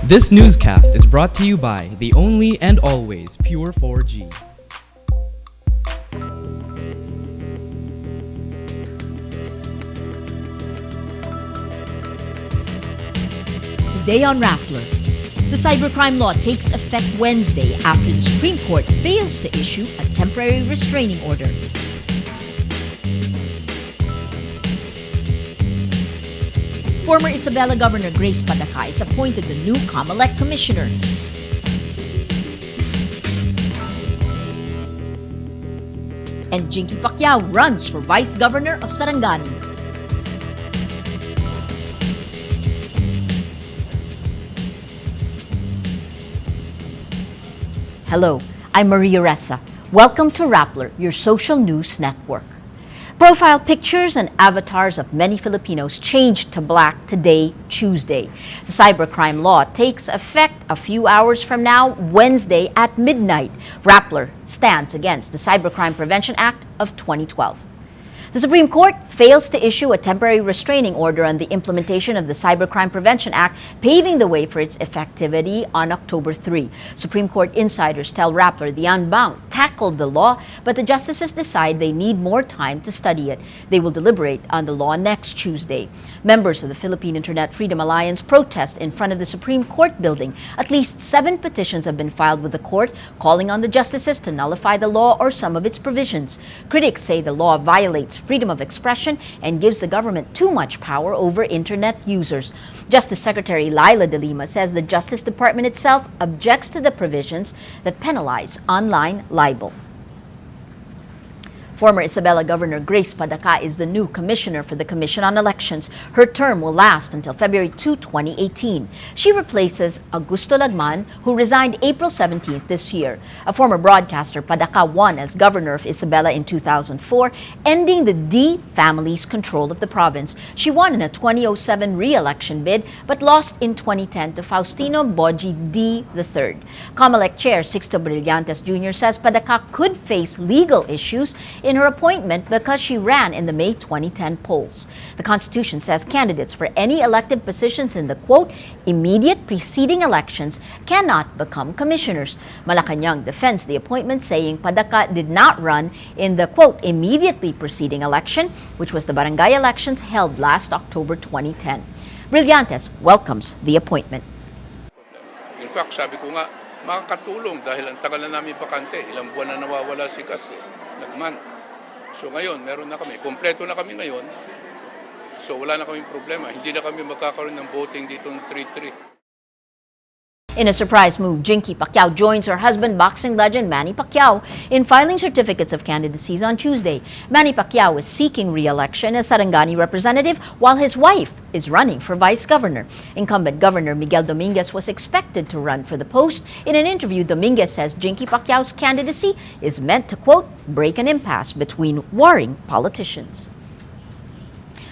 This newscast is brought to you by the only and always Pure 4G. Today on Rappler, the cybercrime law takes effect Wednesday after the Supreme Court fails to issue a temporary restraining order. Former Isabela Governor Grace Pacquiao is appointed the new Comelec Commissioner. And Pacquiao runs for Vice Governor of Sarangani. Hello, I'm Maria Ressa. Welcome to Rappler, your social news network. Profile pictures and avatars of many Filipinos changed to black today, Tuesday. The cybercrime law takes effect a few hours from now, Wednesday at midnight. Rappler stands against the Cybercrime Prevention Act of 2012. The Supreme Court fails to issue a temporary restraining order on the implementation of the Cybercrime Prevention Act, paving the way for its effectivity on October 3. Supreme Court insiders tell Rappler the en banc tackled the law, but the justices decide they need more time to study it. They will deliberate on the law next Tuesday. Members of the Philippine Internet Freedom Alliance protest in front of the Supreme Court building. At least 7 petitions have been filed with the court, calling on the justices to nullify the law or some of its provisions. Critics say the law violates freedom of expression and gives the government too much power over internet users. Justice Secretary Laila de Lima says the Justice Department itself objects to the provisions that penalize online libel. Former Isabela Governor Grace Pacquiao is the new commissioner for the Commission on Elections. Her term will last until February 2, 2018. She replaces Augusto Lagman, who resigned April 17th this year. A former broadcaster, Pacquiao won as governor of Isabela in 2004, ending the D family's control of the province. She won in a 2007 re-election bid, but lost in 2010 to Faustino Boji D. III. Comelec Chair Sixto Brillantes Jr. says Pacquiao could face legal issues in her appointment because she ran in the May 2010 polls. The Constitution says candidates for any elected positions in the, quote, immediate preceding elections cannot become commissioners. Malacanang defends the appointment, saying Pacquiao did not run in the, quote, immediately preceding election, which was the barangay elections held last October 2010. Brillantes welcomes the appointment. In fact, sabi ko nga, makakatulong dahil ang tagal na namin bakante, ilang buwan na nawawala si Lagman. So ngayon, meron na kami. Kompleto na kami ngayon. So wala na kaming problema. Hindi na kami magkakaroon ng voting dito ng 3-3. In a surprise move, Pacquiao joins her husband, boxing legend Manny Pacquiao, in filing certificates of candidacies on Tuesday. Manny Pacquiao is seeking re-election as Sarangani representative, while his wife is running for vice governor. Incumbent Governor Miguel Dominguez was expected to run for the post. In an interview, Dominguez says Pacquiao's candidacy is meant to, quote, break an impasse between warring politicians.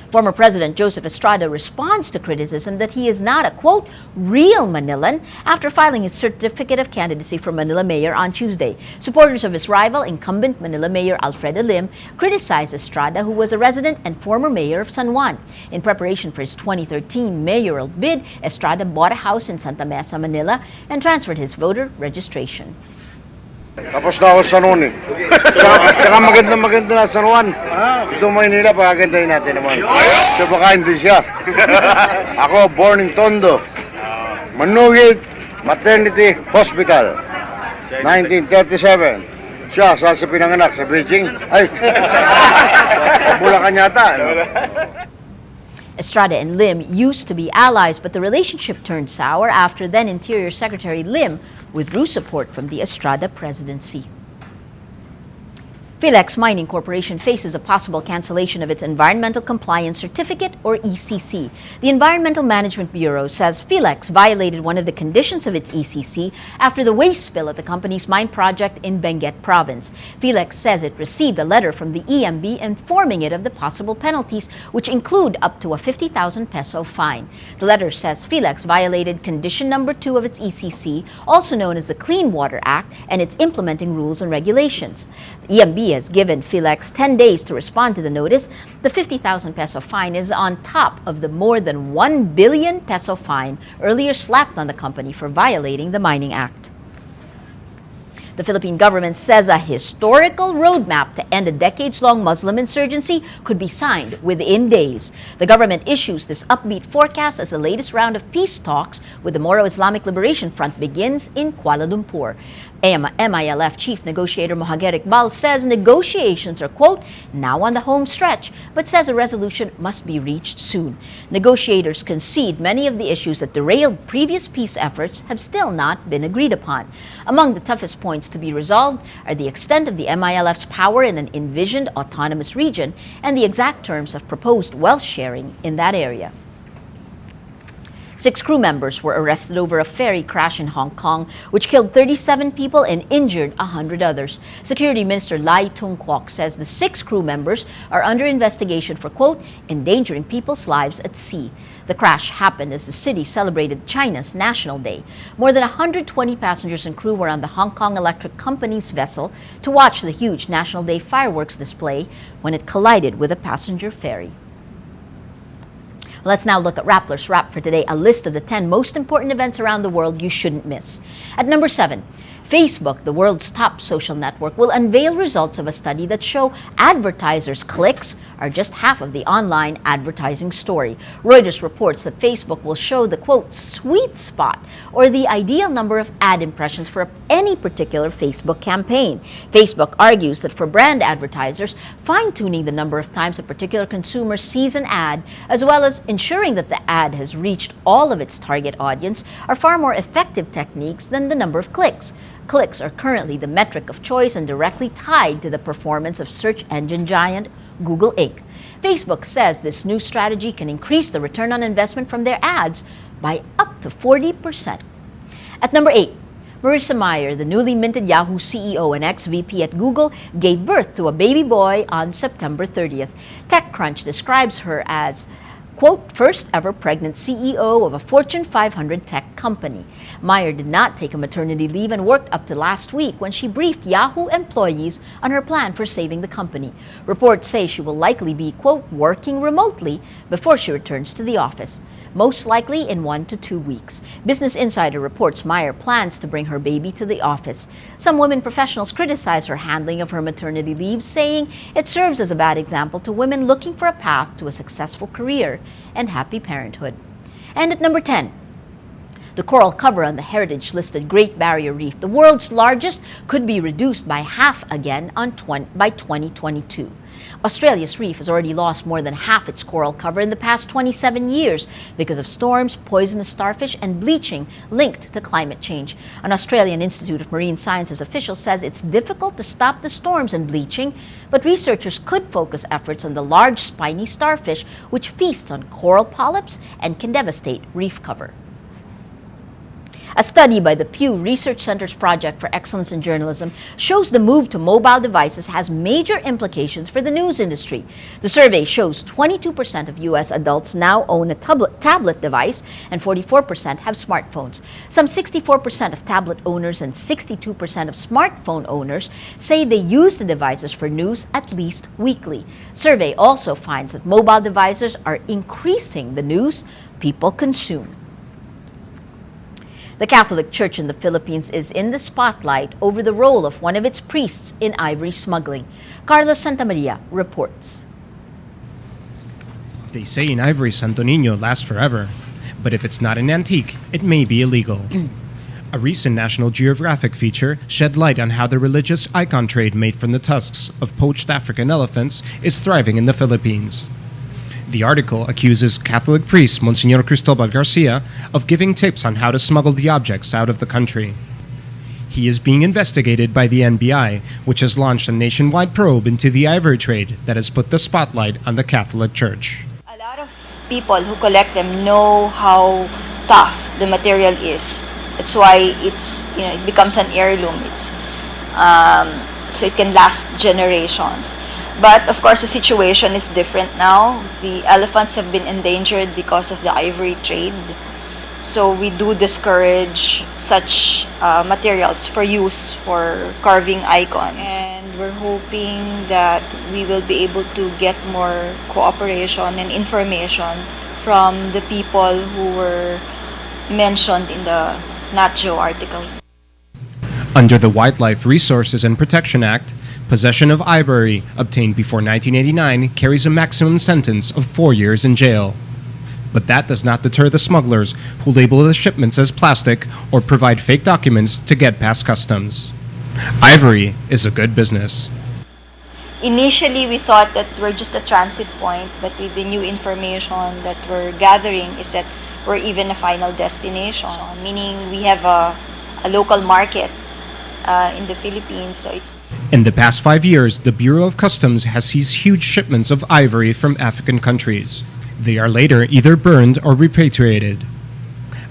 Former President Joseph Estrada responds to criticism that he is not a, quote, real Manilan after filing his certificate of candidacy for Manila mayor on Tuesday. Supporters of his rival, incumbent Manila Mayor Alfredo Lim, criticized Estrada, who was a resident and former mayor of San Juan. In preparation for his 2013 mayoral bid, Estrada bought a house in Santa Mesa, Manila, and transferred his voter registration. Tapos na ako sa San Juan eh. Tsaka maganda na San Juan. Ito Maynila, pakagandahin natin naman. So baka hindi siya. Ako, born in Tondo. Manugit Maternity Hospital. 1937. Siya, saan sa pinanganak? Sa Beijing? Ay, sa Bulacan yata. Estrada and Lim used to be allies, but the relationship turned sour after then Interior Secretary Lim withdrew support from the Estrada presidency. Philex Mining Corporation faces a possible cancellation of its Environmental Compliance Certificate, or ECC. The Environmental Management Bureau says Philex violated one of the conditions of its ECC after the waste spill at the company's mine project in Benguet Province. Philex says it received a letter from the EMB informing it of the possible penalties, which include up to a 50,000 peso fine. The letter says Philex violated condition number 2 of its ECC, also known as the Clean Water Act, and its implementing rules and regulations. The EMB PNP has given Philex 10 days to respond to the notice. The 50,000 peso fine is on top of the more than 1 billion peso fine earlier slapped on the company for violating the Mining Act. The Philippine government says a historical roadmap to end a decades-long Muslim insurgency could be signed within days. The government issues this upbeat forecast as the latest round of peace talks with the Moro Islamic Liberation Front begins in Kuala Lumpur. MILF Chief Negotiator Mohager Iqbal says negotiations are, quote, now on the home stretch, but says a resolution must be reached soon. Negotiators concede many of the issues that derailed previous peace efforts have still not been agreed upon. Among the toughest points to be resolved are the extent of the MILF's power in an envisioned autonomous region and the exact terms of proposed wealth sharing in that area. 6 crew members were arrested over a ferry crash in Hong Kong, which killed 37 people and injured 100 others. Security Minister Lai Tung-kwok says the 6 crew members are under investigation for, quote, endangering people's lives at sea. The crash happened as the city celebrated China's National Day. More than 120 passengers and crew were on the Hong Kong Electric Company's vessel to watch the huge National Day fireworks display when it collided with a passenger ferry. Let's now look at Rappler's Wrap for today, a list of the 10 most important events around the world you shouldn't miss. At number 7, Facebook, the world's top social network, will unveil results of a study that show advertisers' clicks are just half of the online advertising story. Reuters reports that Facebook will show the, quote, sweet spot, or the ideal number of ad impressions for any particular Facebook campaign. Facebook argues that for brand advertisers, fine-tuning the number of times a particular consumer sees an ad, as well as ensuring that the ad has reached all of its target audience, are far more effective techniques than the number of clicks. Clicks are currently the metric of choice and directly tied to the performance of search engine giant Google Inc. Facebook says this new strategy can increase the return on investment from their ads by up to 40%. At number 8, Marissa Mayer, the newly minted Yahoo CEO and ex-VP at Google, gave birth to a baby boy on September 30th. TechCrunch describes her as, quote, first ever pregnant CEO of a Fortune 500 tech company. Mayer did not take a maternity leave and worked up to last week when she briefed Yahoo employees on her plan for saving the company. Reports say she will likely be, quote, working remotely before she returns to the office, most likely in 1 to 2 weeks. Business Insider reports Mayer plans to bring her baby to the office. Some women professionals criticize her handling of her maternity leave, saying it serves as a bad example to women looking for a path to a successful career and happy parenthood. And at number 10, the coral cover on the heritage-listed Great Barrier Reef, the world's largest, could be reduced by half again by 2022. Australia's reef has already lost more than half its coral cover in the past 27 years because of storms, poisonous starfish, and bleaching linked to climate change. An Australian Institute of Marine Sciences official says it's difficult to stop the storms and bleaching, but researchers could focus efforts on the large spiny starfish, which feasts on coral polyps and can devastate reef cover. A study by the Pew Research Center's Project for Excellence in Journalism shows the move to mobile devices has major implications for the news industry. The survey shows 22% of U.S. adults now own a tablet device and 44% have smartphones. Some 64% of tablet owners and 62% of smartphone owners say they use the devices for news at least weekly. Survey also finds that mobile devices are increasing the news people consume. The Catholic Church in the Philippines is in the spotlight over the role of one of its priests in ivory smuggling. Carlos Santamaria reports. They say an ivory Santo Niño lasts forever, but if it's not an antique, it may be illegal. A recent National Geographic feature shed light on how the religious icon trade made from the tusks of poached African elephants is thriving in the Philippines. The article accuses Catholic priest Monsignor Cristobal Garcia of giving tips on how to smuggle the objects out of the country. He is being investigated by the NBI, which has launched a nationwide probe into the ivory trade that has put the spotlight on the Catholic Church. A lot of people who collect them know how tough the material is. That's why it becomes an heirloom. So it can last generations. But of course, the situation is different now. The elephants have been endangered because of the ivory trade. So we do discourage such materials for use for carving icons. And we're hoping that we will be able to get more cooperation and information from the people who were mentioned in the Nat Geo article. Under the Wildlife Resources and Protection Act, possession of ivory obtained before 1989 carries a maximum sentence of 4 years in jail. But that does not deter the smugglers who label the shipments as plastic or provide fake documents to get past customs. Ivory is a good business. Initially, we thought that we're just a transit point, but with the new information that we're gathering is that we're even a final destination, meaning we have a local market in the Philippines. So it's In the past 5 years, the Bureau of Customs has seized huge shipments of ivory from African countries. They are later either burned or repatriated.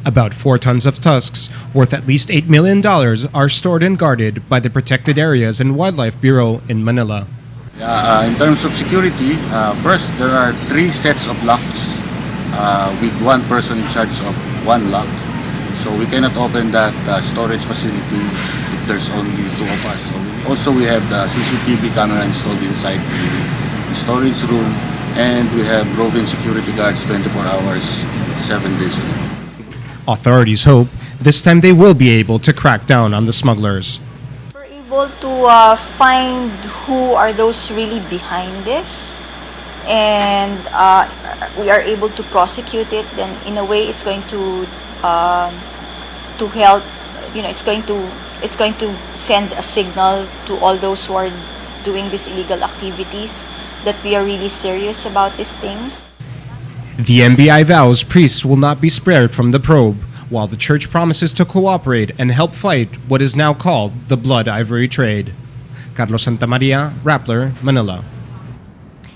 About 4 tons of tusks, worth at least $8 million, are stored and guarded by the Protected Areas and Wildlife Bureau in Manila. In terms of security, first there are 3 sets of locks with 1 person in charge of 1 lock. So we cannot open that storage facility if there's only 2 of us. Also, we have the CCTV camera installed inside the storage room, and we have roving security guards 24 hours, 7 days a week. Authorities hope this time they will be able to crack down on the smugglers. we're able to find who are those really behind this, and we are able to prosecute it. Then, in a way, it's going to help. It's going to send a signal to all those who are doing these illegal activities that we are really serious about these things. The MBI vows priests will not be spared from the probe, while the church promises to cooperate and help fight what is now called the blood ivory trade. Carlos Santamaria, Rappler, Manila.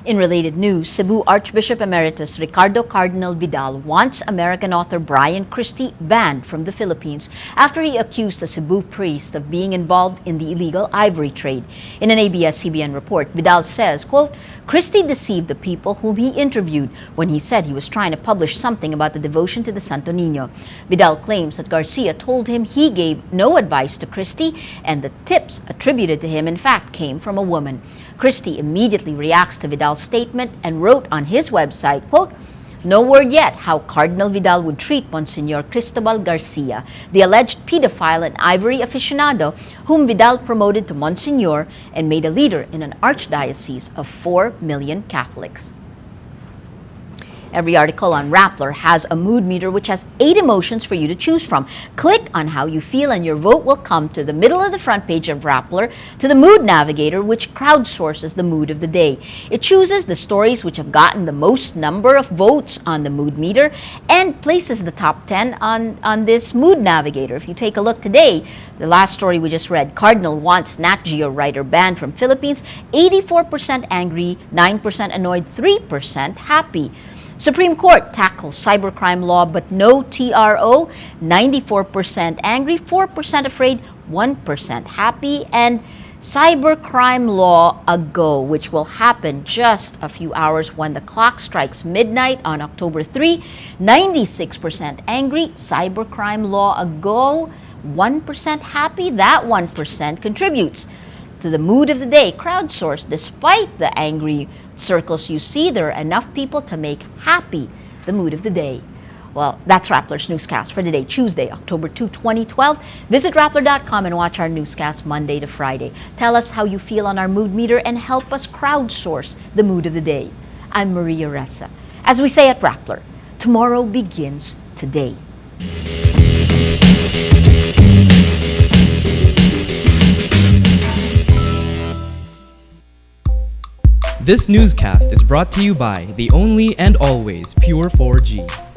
In related news, Cebu Archbishop Emeritus Ricardo Cardinal Vidal wants American author Brian Christie banned from the Philippines after he accused a Cebu priest of being involved in the illegal ivory trade. In an ABS-CBN report, Vidal says, quote, Christie deceived the people whom he interviewed when he said he was trying to publish something about the devotion to the Santo Niño. Vidal claims that Garcia told him he gave no advice to Christie and the tips attributed to him in fact came from a woman. Christie immediately reacts to Vidal's statement and wrote on his website, quote, no word yet how Cardinal Vidal would treat Monsignor Cristobal Garcia, the alleged pedophile and ivory aficionado whom Vidal promoted to Monsignor and made a leader in an archdiocese of 4 million Catholics. Every article on Rappler has a mood meter which has 8 emotions for you to choose from. Click on how you feel and your vote will come to the middle of the front page of Rappler to the Mood Navigator, which crowdsources the mood of the day. It chooses the stories which have gotten the most number of votes on the mood meter and places the top 10 on this Mood Navigator. If you take a look today, the last story we just read, Cardinal wants Nat Geo writer banned from Philippines, 84% angry, 9% annoyed, 3% happy. Supreme Court tackles cybercrime law but no TRO, 94% angry, 4% afraid, 1% happy, and cybercrime law a go, which will happen just a few hours when the clock strikes midnight on October 3, 96% angry, cybercrime law a go, 1% happy. That 1% contributes to the mood of the day, crowdsourced. Despite the angry circles you see, there are enough people to make happy the mood of the day. Well, that's Rappler's Newscast for today, Tuesday, October 2, 2012. Visit Rappler.com and watch our newscast Monday to Friday. Tell us how you feel on our mood meter and help us crowdsource the mood of the day. I'm Maria Ressa. As we say at Rappler, tomorrow begins today. This newscast is brought to you by the only and always Pure 4G.